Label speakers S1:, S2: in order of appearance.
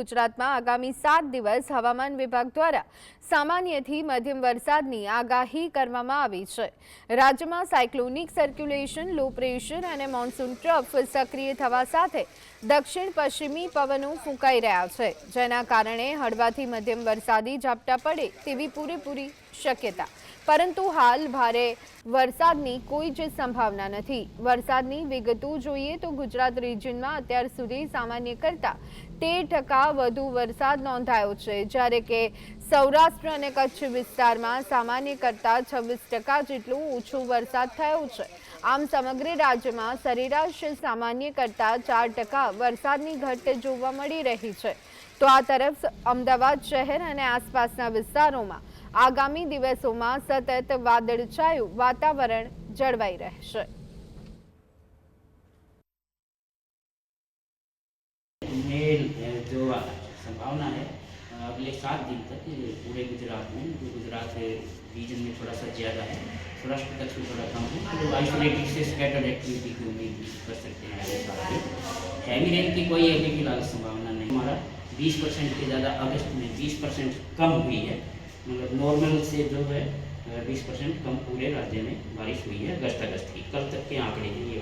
S1: ગુજરાતમાં આગામી 7 દિવસ હવામાન વિભાગ દ્વારા સામાન્યથી મધ્યમ વરસાદની આગાહી કરવામાં આવી છે। રાજ્યમાં સાયક્લોનિક સર્ક્યુલેશન, લો પ્રેશર અને મોન્સૂન ટ્રફ સક્રિય થવા સાથે દક્ષિણ પશ્ચિમી પવનો ફૂંકાઈ રહ્યા છે, જેના કારણે હળવાથી મધ્યમ વરસાદી ઝાપટા પડે તેવી પૂરેપૂરી શક્યતા। પરંતુ હાલ ભારે વરસાદની કોઈ જ સંભાવના નથી। વરસાદની વિગતો જોઈએ તો ગુજરાત રિજિયનમાં અત્યાર સુધી સામાન્ય કરતાં 13% વધુ વરસાદ નોંધાયો છે, જ્યારે કે સૌરાષ્ટ્ર અને કચ્છ વિસ્તારમાં સામાન્ય કરતાં 26% જેટલો ઓછો વરસાદ થયો છે। આમ સમગ્ર રાજ્યમાં સરેરાશ સામાન્ય કરતાં 4% વરસાદની ઘટ જોવા મળી રહી છે। તો આ તરફ અમદાવાદ શહેર અને આસપાસના વિસ્તારોમાં આગામી દિવસોમાં સતત વાદળછાયું વાતાવરણ જળવાઈ રહેશે।
S2: जो संभावना है अगले 7 दिन तक पूरे गुजरात में, जो गुजरात रीजन में थोड़ा सा ज़्यादा है, सौराष्ट्र तक में थोड़ा कम है, तो आइसोलेटेड से स्कैटर्ड एक्टिविटी की उम्मीद कर सकते हैं अगले 7 दिन। हैवी रेन की कोई अभी फिलहाल संभावना नहीं। हमारा 20% के ज़्यादा अगस्त में 20% कम हुई है, मतलब नॉर्मल से जो है 20% कम पूरे राज्य में बारिश हुई है अगस्त की। कल तक के आंकड़े हैं ये।